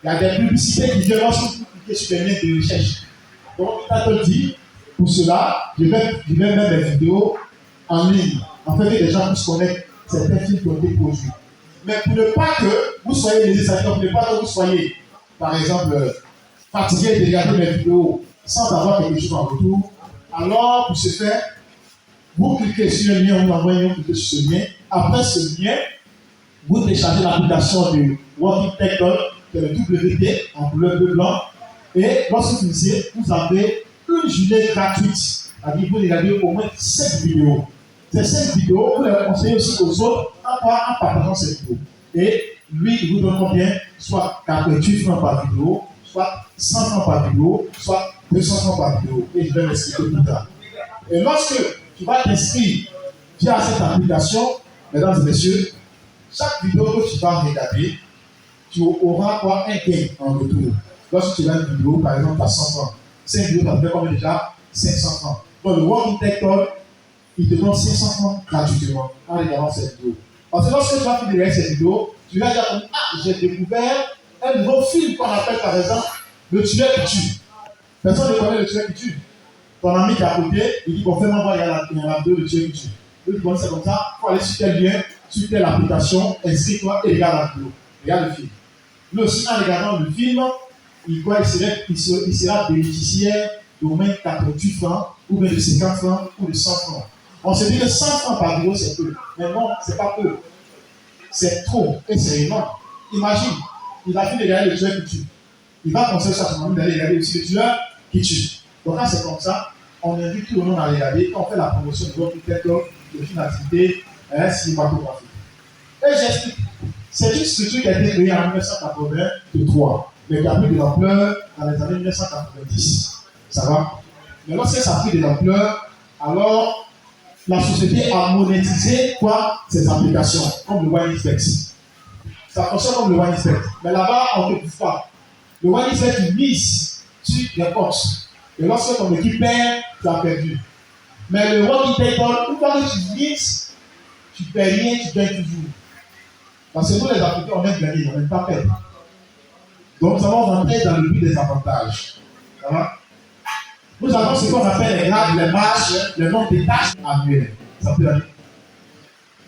Il y a des publicités qui viennent lorsque vous cliquez sur les liens de recherche. Donc, il te dit, pour cela, je vais mettre des vidéos en ligne, afin que les gens puissent connaître certains films qui ont été produits. Mais pour ne pas que vous soyez lésés, pour ne pas que vous soyez, par exemple, fatigué de regarder mes vidéos sans avoir quelque chose en retour, alors pour ce faire, vous cliquez sur le lien, vous envoyez, vous cliquez sur ce lien. Après ce lien, vous téléchargez l'application de Working Tech Talk, qui est le WT en couleur bleu blanc. Et lorsque vous finissez, vous avez une journée gratuite. C'est-à-dire vous regardez au moins 5 vidéos. Ces 5 vidéos, vous les conseillez aussi aux autres en partageant ces vidéos. Et lui, il vous donne combien? Soit 48 francs par vidéo, soit 100 francs par vidéo, soit 200 francs par vidéo. Et je vais l'expliquer plus tard. Et lorsque tu vas t'inscrire via cette application, mesdames et messieurs, chaque vidéo que tu vas regarder, tu auras quoi? Un gain en retour. Lorsque tu as une vidéo, par exemple, à 100 francs, 5 vidéos, ça fait combien déjà? 500 francs. Donc, le Working Tech Talk, il te donne 500 francs gratuitement en regardant cette vidéo. Parce que lorsque tu vas finir cette vidéo, tu vas dire, ah, j'ai découvert un nouveau film qu'on appelle par exemple Le tueur qui tue. Personne ne connaît Le tueur qui tue. Ton ami qui est à côté, il dit qu'on fait voir, il y a la vidéo Le tueur qui tue. Tu connais ça comme ça, il faut aller sur tel lien, sur telle application, inscris-toi et regarde la vidéo. Regarde le film. Mais aussi en regardant le film, il sera bénéficiaire d'au moins 48 francs, ou bien de 50 francs, ou de 100 francs. On se dit que 100 francs par vidéo, c'est peu. Mais non, c'est pas peu. C'est trop et c'est énorme. Imagine, il a fait regarder Le tueur qui tue. Il va penser ça, son ami d'aller regarder aussi Le tueur qui tue. Donc là, c'est comme ça. On invite tout le monde à regarder. Quand on fait la promotion de votre tête, de une activité cinématographique. Et j'explique. C'est une structure qui a été créée en 1983, mais qui a pris de l'ampleur dans les années 1990. Ça va? Mais lorsque ça a pris de l'ampleur, alors la société a monétisé quoi? Ces applications, comme le WineSpect. Ça fonctionne comme le WineSpect. Mais là-bas, on ne trouve pas. Le WineSpect, il mise sur les postes. Et lorsque ton équipe perd, tu as perdu. Mais le Working Tech Talk, une fois que tu mises, tu ne perds rien, tu gagnes toujours. Parce que nous, les appliqués, on aime gagner, on n'aime pas perdre. Donc, nous allons rentrer dans le but des avantages. Ça va? Nous avons ce qu'on appelle les grades, les marges, le nombre de tâches annuelles. Ça peut aller.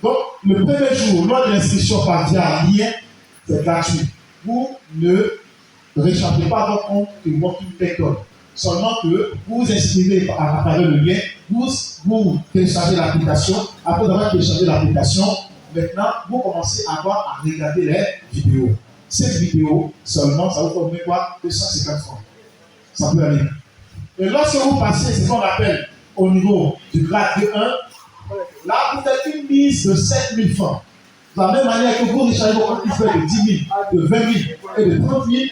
Donc, le premier jour, lors de l'inscription par via lien, c'est gratuit. Vous ne réchappez pas votre compte de Working Tech Talk. Seulement que vous vous inscrivez à travers le lien, vous téléchargez l'application. Après avoir téléchargé l'application, maintenant, vous commencez à regarder les vidéos. Cette vidéo, seulement, ça vous fait combien quoi? 250 francs. Ça peut aller. Et lorsque vous passez ce qu'on appelle au niveau du grade de 1, là, vous faites une mise de 7 000 francs. De la même manière que vous rechargez vos comptes de 10 000, de 20 000 et de 30 000,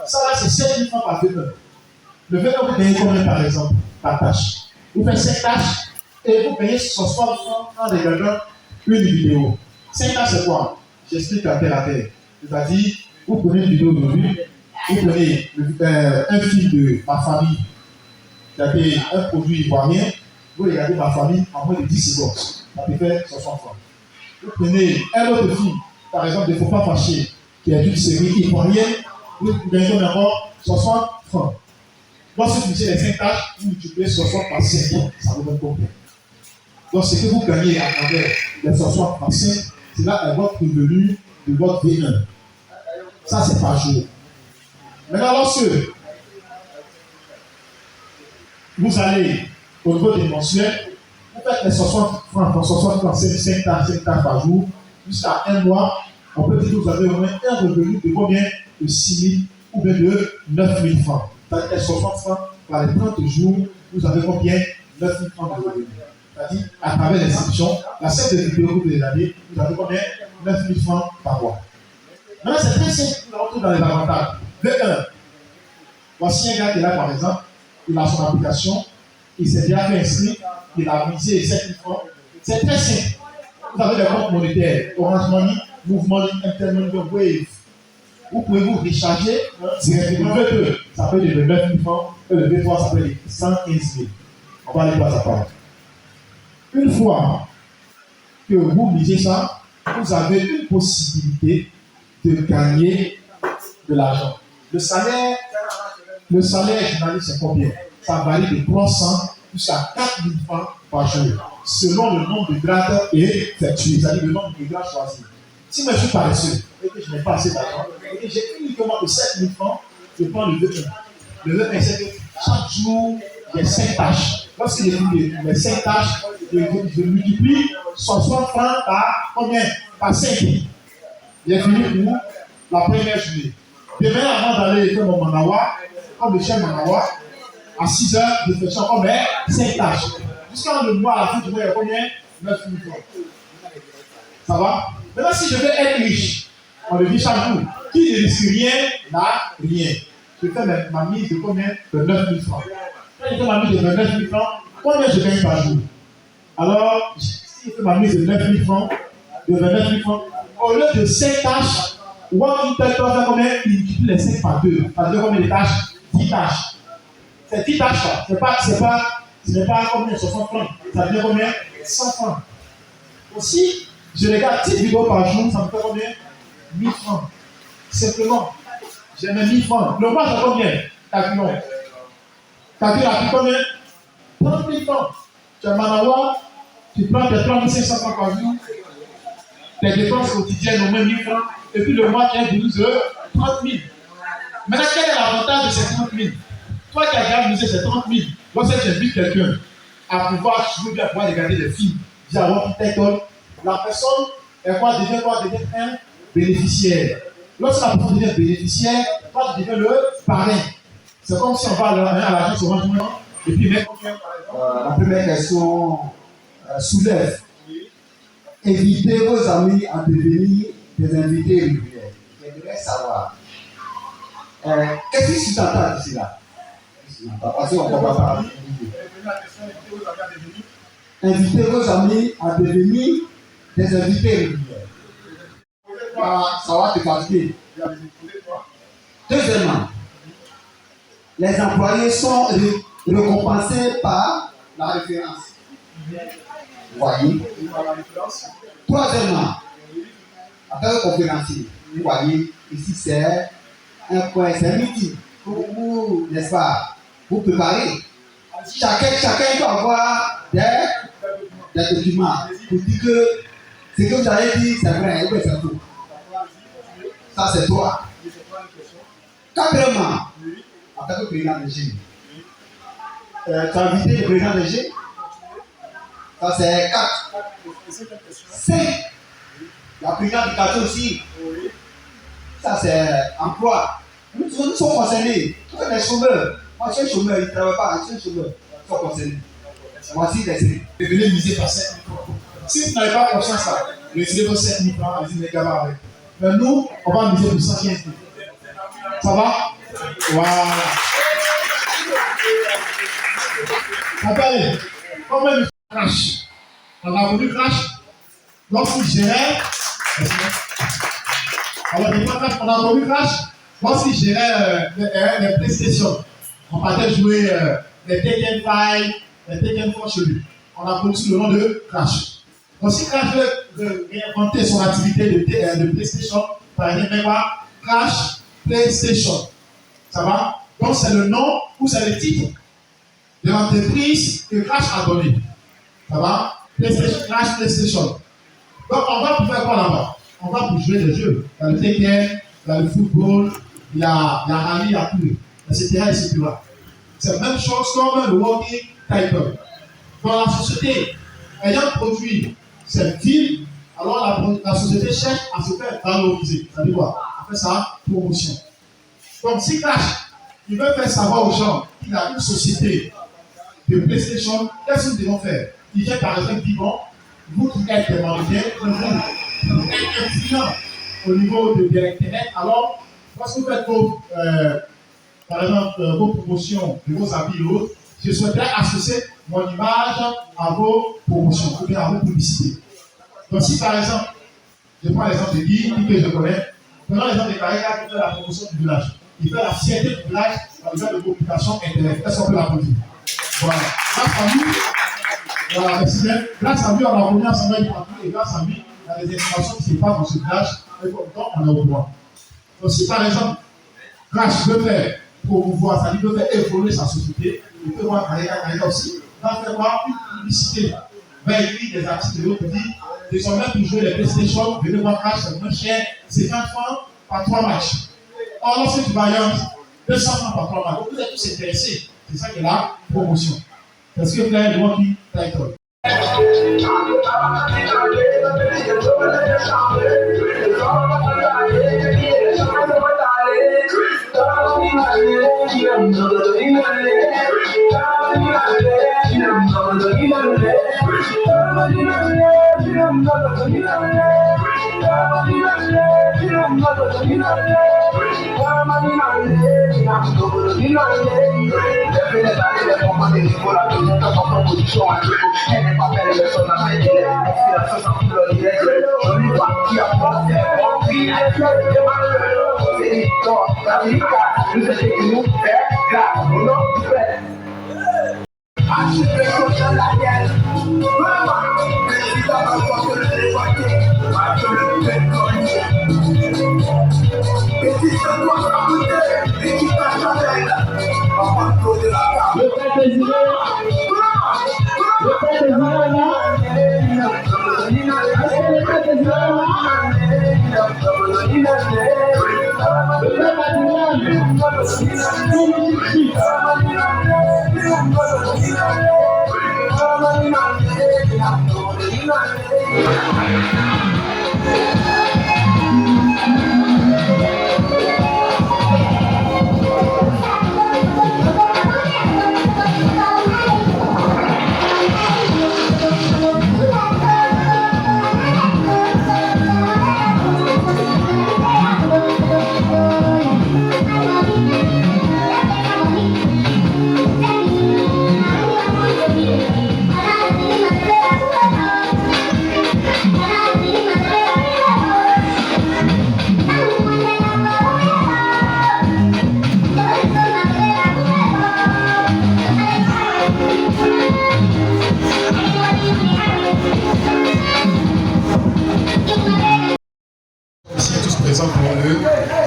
ça là, c'est 7 000 francs par veneur. Le veneur, vous payez combien par exemple par tâche? Vous faites 5 tâches et vous payez 60 francs en regardant une vidéo. 5 tâches, c'est quoi? J'explique à terre à terre. C'est-à-dire, vous prenez une vidéo aujourd'hui, vous prenez un film de Ma Famille, qui a été un produit ivoirien, vous regardez Ma Famille en moins de 10 secondes. Ça peut faire 60 francs. Vous prenez un autre film, par exemple, de Faut pas fâcher, qui est une série ivoirienne, vous gagnez encore 60 francs. Lorsque vous finissez les 5 tâches, vous multipliez 60 par 5, ça vous donne combien? Donc, ce que vous gagnez à travers les 60 par 5, c'est là votre revenu de votre V1. Ça, c'est par jour. Maintenant, lorsque vous allez au niveau des mensuels, vous faites les 60 francs, 5 tâches par jour, jusqu'à un mois, on peut dire que vous avez au moins un revenu de combien? De 6 000 ou bien de 9 000 francs. C'est-à-dire 60 francs par les 30 jours, vous avez combien? 9 000 francs de revenu. C'est-à-dire, à travers l'inscription, la série de vidéos que vous regardez, vous avez combien? 9 000 francs par mois. Maintenant, c'est très simple, nous rentrons dans les avantages. De 1, voici un gars qui est là, par exemple, il a son application, il s'est déjà fait inscrire, il a misé 7 000 francs. C'est très simple. Vous avez des comptes monétaires, Orange Money, Mouvement Money, Intermoney, Wave. Vous pouvez vous recharger directement. Le V2, ça peut être de 9 000 francs, et le V3, ça peut être 115 000. On va aller pas à part. Une fois que vous misez ça, vous avez une possibilité de gagner de l'argent. Le salaire journalier, c'est combien? Ça varie de 300 jusqu'à 4 000 francs par jour, selon le nombre de grades effectués, c'est-à-dire le nombre de grades choisis. Si moi je suis paresseux et que je n'ai pas assez d'argent, et que j'ai uniquement que 7 000 francs, je prends le V1. Le V1, c'est que chaque jour, j'ai 5 tâches. Lorsque j'ai fini les 5 tâches, je multiplie 60 francs par combien? Par 5. J'ai fini pour la première journée. Demain, avant d'aller faire mon manawa, comme le chef manawa, à 6 heures, je fais ça comme 5 tâches. Jusqu'à le mois, à la fin du mois, il y a combien? 9 000 francs. Ça va? Maintenant, si je veux être riche, on le dit chaque jour, qui ne risque rien n'a rien. Je fais ma mise de combien? De 9 000 francs. Quand je fais ma mise de 9 000 francs, combien je gagne par jour? Alors, si je fais ma mise de 9 000 francs, de 29 000 francs, au lieu de 5 tâches, one peut faire combien? Il multiplie les 5 par 2. Ça veut dire combien de tâches? 10 tâches. C'est 10 tâches, ce n'est pas combien? 60 francs. Ça veut dire combien? 100 francs. Aussi, je regarde 10 vidéos par jour, ça me fait combien? 1000 francs. Simplement, j'ai mis 1000 francs. Le mois, c'est combien? Calculons. Calcule à combien? 30 000 francs. Tu as Manawa, tu prends tes 3 500 francs par jour, tes dépenses quotidiennes au moins 1000 francs, et puis le mois, tu as 12 heures, 30 000. Maintenant, quel est l'avantage de ces 30 000? Toi qui as déjà misé ces 30 000, lorsque tu invites quelqu'un à pouvoir regarder des films via votre école, la personne devient un bénéficiaire. Lorsque la personne devient bénéficiaire, toi tu deviens le parrain. C'est comme si on va à l'agence au rangement et puis même. La première question soulève. Évitez vos amis à devenir des invités réguliers. J'aimerais savoir. Qu'est-ce qui sous-entend ici là? Parce qu'on ne va pas invitez vos amis à devenir des invités réguliers. Ça va te fatiguer. Deuxièmement, les employés sont récompensés par la référence. Vous voyez? Troisièmement, après le conférencier, vous voyez, ici c'est un point, c'est un meeting pour vous, n'est-ce pas, vous préparer. Chacun doit avoir des documents pour dire que ce que vous avez dit, c'est vrai, ou c'est faux. Ça, c'est toi. Quatrièmement, après le président de G. Tu as invité le président de G. Ça, c'est 4. 5. La présidente du quartier aussi. Ça, c'est emploi. Nous sommes concernés. Tous les chômeurs. Moi, je suis chômeur, il ne travaille pas. Je suis chômeur. Ils sont concernés. Voici les signes. Venez miser par 7 000 francs. Si vous n'avez pas confiance là, retirez vos 7 000 francs, allez-y les gars avec. Mais nous, on va miser pour 115 000. Ça va? Voilà. Attendez, comment il crash? On a connu crash lorsqu'il gérait. Alors, on a connu crash lorsqu'il gérait les PlayStation. On partait jouer les Tekken 5, les Tekken 4 chez lui. On a connu sous le nom de Crash. Donc, si Crash veut réinventer son activité de PlayStation, par exemple, Crash PlayStation. Ça va? Donc, c'est le nom ou c'est le titre de l'entreprise que Crash a donné. Ça va? PlayStation, Crash PlayStation. Donc, on va pour faire quoi là-bas? On va pour jouer des jeux. Il y a le Tekken, il y a le football, il y a Rally, il y a tout, etc., etc. C'est la même chose comme le walking title. Dans la société, ayant produit cette ville, alors la société cherche à se faire valoriser. Ça veut dire quoi? À faire sa promotion. Donc, si Crash, il veut faire savoir aux gens qu'il a une société de PlayStation, qu'est-ce que nous devons faire? Il vient par exemple dire, bon, vous qui êtes des Marocains, vous êtes influents au niveau de l'Internet, alors, lorsque vous faites par exemple, vos promotions de vos habits et autres, je souhaiterais associer mon image à vos promotions ou bien à vos publicités. Donc, si par exemple, je prends l'exemple de Guy, que je connais, prenons l'exemple de Karika qui fait la promotion du village. Il fait la fierté du village dans le genre de publication Internet. Est-ce qu'on peut l'applaudir? Voilà. Grâce à lui, voilà, merci bien. Grâce à lui, on a connu ensemble et grâce à lui, il y a des informations qui se passent dans ce village et pourtant on est au courant. Donc, si par exemple, Crash veut faire promouvoir, ça veut faire évoluer sa société. Il peut voir Kaya aussi. Va faire voir une publicité. Va écrire des articles pour dire désormais pour jouer les PlayStation, venez voir Crash, c'est moins cher, c'est 50 francs par 3 matchs. Or, lorsque tu variantes, 200 francs par 3 matchs. Vous êtes tous intéressés. C'est ça qui est la promotion. Est-ce que vous avez le walking title?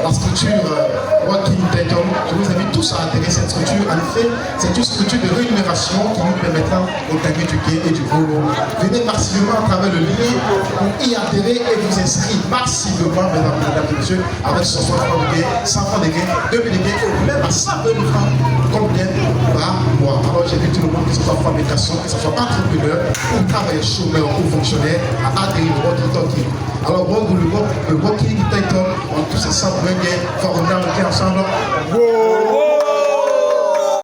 La structure Walking Title, je vous invite tous à intégrer cette structure. En effet, c'est une structure de rémunération qui nous permettra de gagner du gain et du gros. Venez massivement à travers le lien pour y adhérer et vous inscrire massivement, mesdames et messieurs, avec 60 francs de gain, 100 francs de gain, 2000 de gain, ou même à 120 000 francs comme gain par mois. Alors j'invite tout le monde, que ce soit fabrication, que ce soit entrepreneur, ou travailleur, chômeur ou fonctionnaire, à adhérer au Walking Talking. Alors, le Walking Title, on tous ces 100 gains, on va regarder ensemble. Wow.